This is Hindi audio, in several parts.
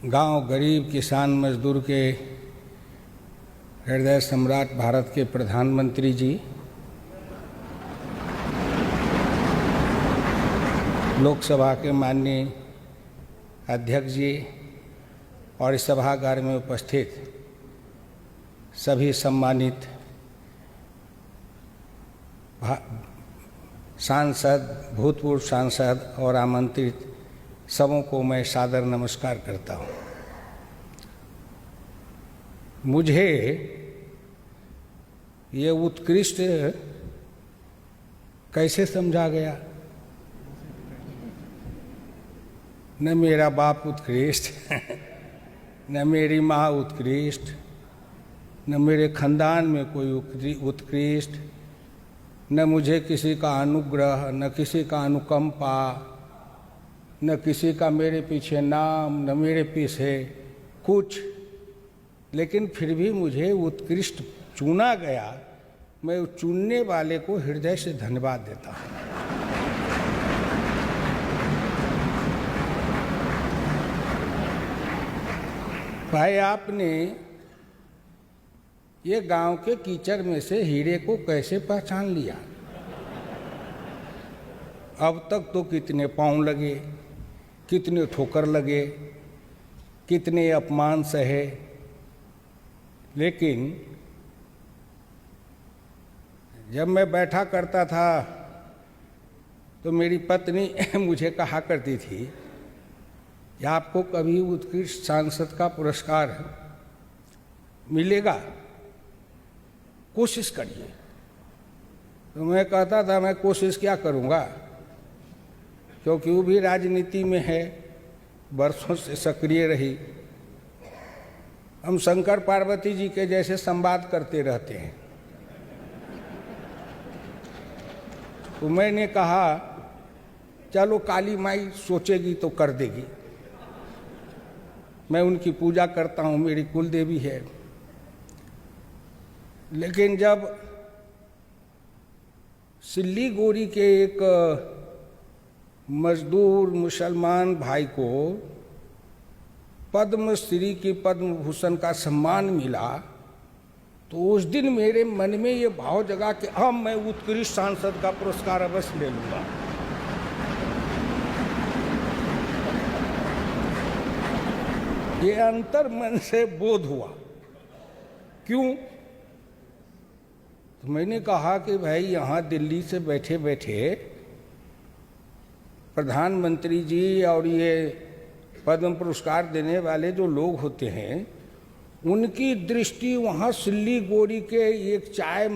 गांव गरीब किसान मजदूर के हृदय सम्राट भारत के प्रधानमंत्री जी, लोकसभा के माननीय अध्यक्ष जी और इस सभागार में उपस्थित सभी सम्मानित सांसद, भूतपूर्व सांसद और आमंत्रित सबों को मैं सादर नमस्कार करता हूँ। मुझे ये उत्कृष्ट कैसे समझा गया? न मेरा बाप उत्कृष्ट, न मेरी माँ उत्कृष्ट, न मेरे खानदान में कोई उत्कृष्ट, न मुझे किसी का अनुग्रह, न किसी का अनुकंपा, न किसी का मेरे पीछे नाम, न मेरे पीछे कुछ, लेकिन फिर भी मुझे उत्कृष्ट चुना गया। मैं उस चुनने वाले को हृदय से धन्यवाद देता हूँ। भाई, आपने ये गांव के कीचड़ में से हीरे को कैसे पहचान लिया? अब तक तो कितने पाँव लगे, कितने ठोकर लगे, कितने अपमान सहे, लेकिन जब मैं बैठा करता था तो मेरी पत्नी मुझे कहा करती थी कि आपको कभी उत्कृष्ट सांसद का पुरस्कार मिलेगा, कोशिश करिए। तो मैं कहता था मैं कोशिश क्या करूँगा, क्योंकि वो भी राजनीति में है, वर्षों से सक्रिय रही। हम शंकर पार्वती जी के जैसे संवाद करते रहते हैं। तो मैंने कहा चलो काली माई सोचेगी तो कर देगी। मैं उनकी पूजा करता हूँ, मेरी कुल देवी है। लेकिन जब सिल्लीगुड़ी के एक मजदूर मुसलमान भाई को पद्मश्री की पद्म भूषण का सम्मान मिला, तो उस दिन मेरे मन में ये भाव जगा कि अब मैं उत्कृष्ट सांसद का पुरस्कार अवश्य ले लूंगा। ये अंतर मन से बोध हुआ। क्यों? तो मैंने कहा कि भाई, यहाँ दिल्ली से बैठे बैठे प्रधानमंत्री जी और ये पद्म पुरस्कार देने वाले जो लोग होते हैं, उनकी दृष्टि वहाँ सिल्लीगुड़ी के एक चाय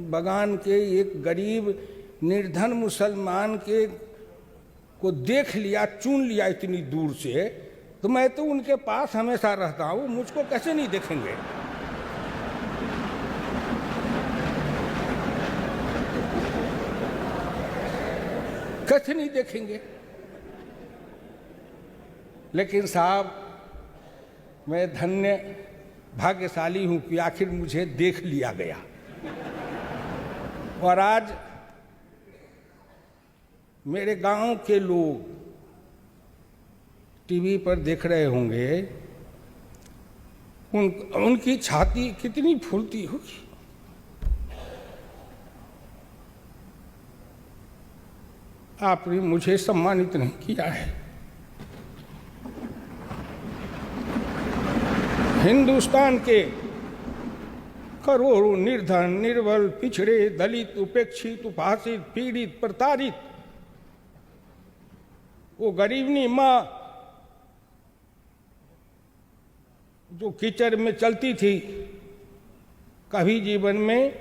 बागान के एक गरीब निर्धन मुसलमान के को देख लिया, चुन लिया इतनी दूर से। तो मैं तो उनके पास हमेशा रहता हूँ, मुझको कैसे नहीं देखेंगे? कैसे नहीं देखेंगे? लेकिन साहब, मैं धन्य भाग्यशाली हूं कि आखिर मुझे देख लिया गया। और आज मेरे गांव के लोग टीवी पर देख रहे होंगे, उनकी छाती कितनी फूलती होगी। आपने मुझे सम्मानित नहीं किया है। हिंदुस्तान के करोड़ों निर्धन, निर्बल, पिछड़े, दलित, उपेक्षित, उपहासित, पीड़ित, प्रताड़ित, वो गरीबनी माँ जो कीचड़ में चलती थी, कभी जीवन में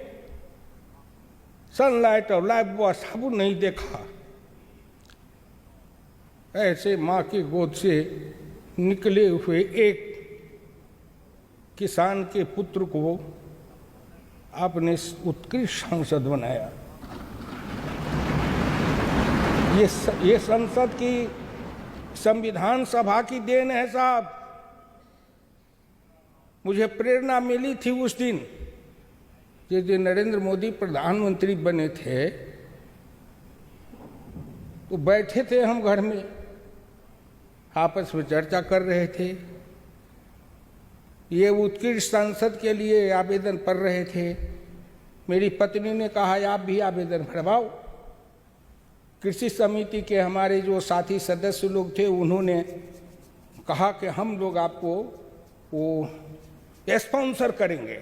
सनलाइट और लाइफ बॉय साबुन नहीं देखा। ऐसे माँ की गोद से निकले हुए एक किसान के पुत्र को आपने उत्कृष्ट सांसद बनाया। ये संसद की, संविधान सभा की देन है साहब। मुझे प्रेरणा मिली थी उस दिन, जिस दिन नरेंद्र मोदी प्रधानमंत्री बने थे, तो बैठे थे हम घर में, आपस में चर्चा कर रहे थे ये उत्कृष्ट सांसद के लिए आवेदन पढ़ रहे थे। मेरी पत्नी ने कहा आप भी आवेदन भरवाओ। कृषि समिति के हमारे जो साथी सदस्य लोग थे उन्होंने कहा कि हम लोग आपको वो स्पॉन्सर करेंगे।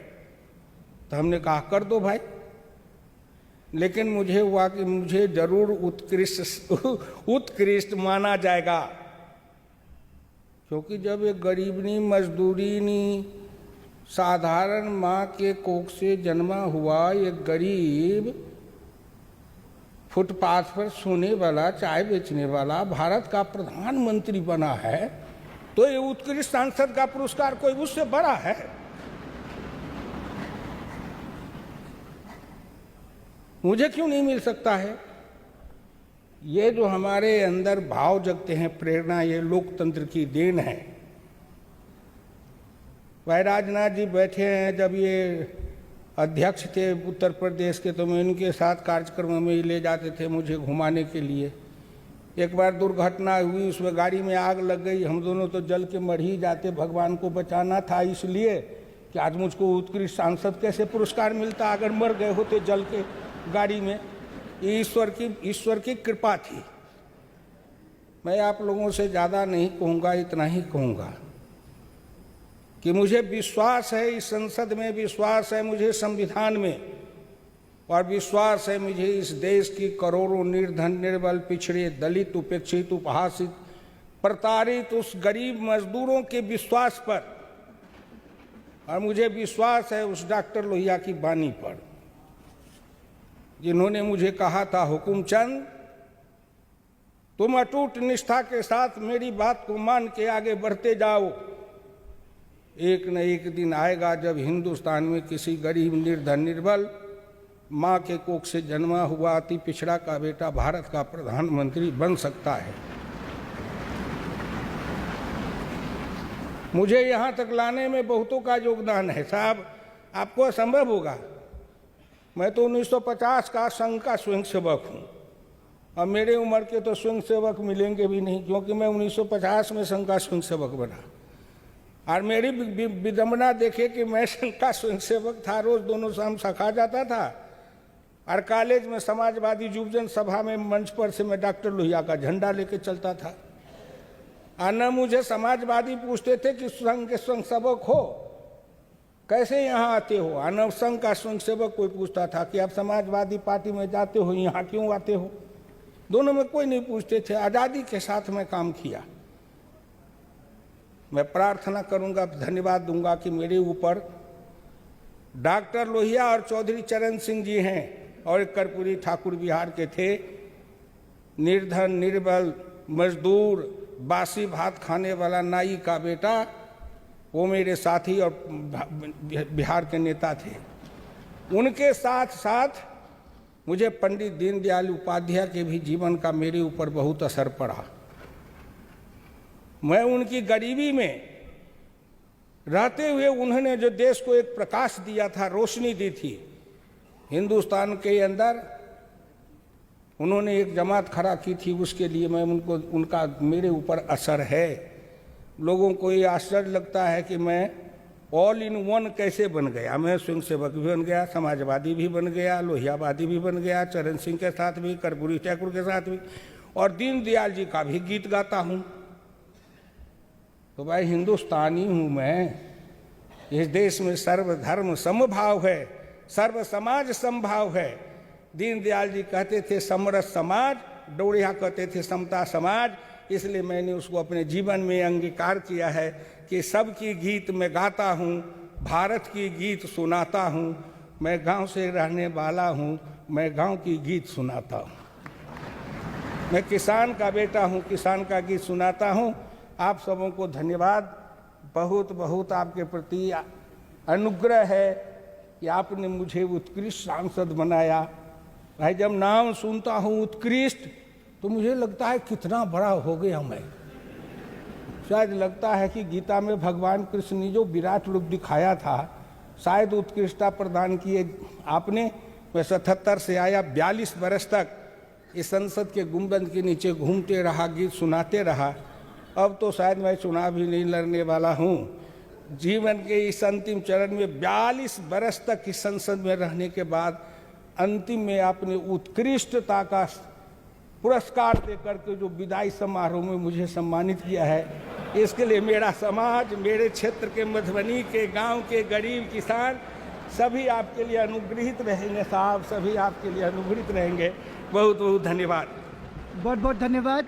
तो हमने कहा कर दो भाई, लेकिन मुझे हुआ कि मुझे जरूर उत्कृष्ट माना जाएगा, क्योंकि जब एक गरीबनी मजदूरीनी साधारण माँ के कोख से जन्मा हुआ एक गरीब फुटपाथ पर सोने वाला, चाय बेचने वाला भारत का प्रधानमंत्री बना है, तो ये उत्कृष्ट सांसद का पुरस्कार कोई उससे बड़ा है? मुझे क्यों नहीं मिल सकता है? ये जो हमारे अंदर भाव जगते हैं, प्रेरणा, ये लोकतंत्र की देन है। भाई राजनाथ जी बैठे हैं, जब ये अध्यक्ष थे उत्तर प्रदेश के, तो मैं इनके साथ कार्यक्रम में ले जाते थे मुझे घुमाने के लिए। एक बार दुर्घटना हुई, उसमें गाड़ी में आग लग गई, हम दोनों तो जल के मर ही जाते। भगवान को बचाना था, इसलिए कि आज मुझको उत्कृष्ट सांसद कैसे पुरस्कार मिलता अगर मर गए होते जल के गाड़ी में। ये ईश्वर की कृपा थी। मैं आप लोगों से ज़्यादा नहीं कहूँगा, इतना ही कहूँगा कि मुझे विश्वास है इस संसद में, विश्वास है मुझे संविधान में, और विश्वास है मुझे इस देश की करोड़ों निर्धन, निर्बल, पिछड़े, दलित, उपेक्षित, उपहासित, प्रताड़ित उस गरीब मजदूरों के विश्वास पर, और मुझे विश्वास है उस डॉक्टर लोहिया की बानी पर, जिन्होंने मुझे कहा था हुकुमचंद तुम अटूट निष्ठा के साथ मेरी बात को मान के आगे बढ़ते जाओ। एक न एक दिन आएगा जब हिंदुस्तान में किसी गरीब, निर्धन, निर्बल माँ के कोख से जन्मा हुआ अति पिछड़ा का बेटा भारत का प्रधानमंत्री बन सकता है। मुझे यहाँ तक लाने में बहुतों का योगदान है साहब, आपको असंभव होगा। मैं तो 1950 का संघ का स्वयंसेवक हूँ, और मेरे उम्र के तो स्वयंसेवक मिलेंगे भी नहीं, क्योंकि मैं 1950 में संघ का स्वयंसेवक बना। और मेरी विडंबना देखे कि मैं संघ का स्वयंसेवक था, रोज दोनों शाम सखा जाता था, और कॉलेज में समाजवादी युवजन सभा में मंच पर से मैं डॉक्टर लोहिया का झंडा लेके चलता था। और न मुझे समाजवादी पूछते थे कि संघ के स्वयंसेवक हो, कैसे यहाँ आते हो। और न संघ का स्वयंसेवक कोई पूछता था कि आप समाजवादी पार्टी में जाते हो, यहाँ क्यों आते हो। दोनों में कोई नहीं पूछते थे। आज़ादी के साथ मैं काम किया। मैं प्रार्थना करूंगा, धन्यवाद दूंगा कि मेरे ऊपर डॉक्टर लोहिया और चौधरी चरण सिंह जी हैं, और एक कर्पूरी ठाकुर बिहार के थे, निर्धन, निर्बल, मजदूर, बासी भात खाने वाला नाई का बेटा, वो मेरे साथी और बिहार के नेता थे। उनके साथ साथ मुझे पंडित दीनदयाल उपाध्याय के भी जीवन का मेरे ऊपर बहुत असर पड़ा। मैं उनकी गरीबी में रहते हुए उन्होंने जो देश को एक प्रकाश दिया था, रोशनी दी थी हिंदुस्तान के अंदर, उन्होंने एक जमात खड़ा की थी, उसके लिए मैं उनका मेरे ऊपर असर है। लोगों को ये आश्चर्य लगता है कि मैं ऑल इन वन कैसे बन गया। मैं स्वयंसेवक भी बन गया, समाजवादी भी बन गया, लोहियावादी भी बन गया, चरण सिंह के साथ भी, कर्पूरी ठाकुर के साथ भी, और दीनदयाल जी का भी गीत गाता हूँ। तो भाई हिंदुस्तानी हूँ मैं। इस देश में सर्वधर्म समभाव है, सर्व समाज समभाव है। दीनदयाल जी कहते थे समरस समाज, डोरिया कहते थे समता समाज। इसलिए मैंने उसको अपने जीवन में अंगीकार किया है कि सबकी गीत मैं गाता हूँ, भारत की गीत सुनाता हूँ। मैं गांव से रहने वाला हूँ, मैं गांव की गीत सुनाता हूँ। मैं किसान का बेटा हूँ, किसान का गीत सुनाता हूँ। आप सबों को धन्यवाद, बहुत बहुत आपके प्रति अनुग्रह है कि आपने मुझे उत्कृष्ट सांसद बनाया। भाई जब नाम सुनता हूँ उत्कृष्ट, तो मुझे लगता है कितना बड़ा हो गया मैं। शायद लगता है कि गीता में भगवान कृष्ण ने जो विराट रूप दिखाया था, शायद उत्कृष्टता प्रदान किए आपने। मैं 77 से आया, 42 वर्ष तक इस संसद के गुंबद के नीचे घूमते रहा, गीत सुनाते रहा। अब तो शायद मैं चुनाव भी नहीं लड़ने वाला हूँ। जीवन के इस अंतिम चरण में 42 बरस तक इस संसद में रहने के बाद अंतिम में आपने उत्कृष्टता का पुरस्कार देकर के जो विदाई समारोह में मुझे सम्मानित किया है, इसके लिए मेरा समाज, मेरे क्षेत्र के मधुबनी के गांव के गरीब किसान सभी आपके लिए अनुग्रहित रहेंगे साहब, सभी आपके लिए अनुग्रहित रहेंगे। बहुत बहुत धन्यवाद। बहुत बहुत धन्यवाद।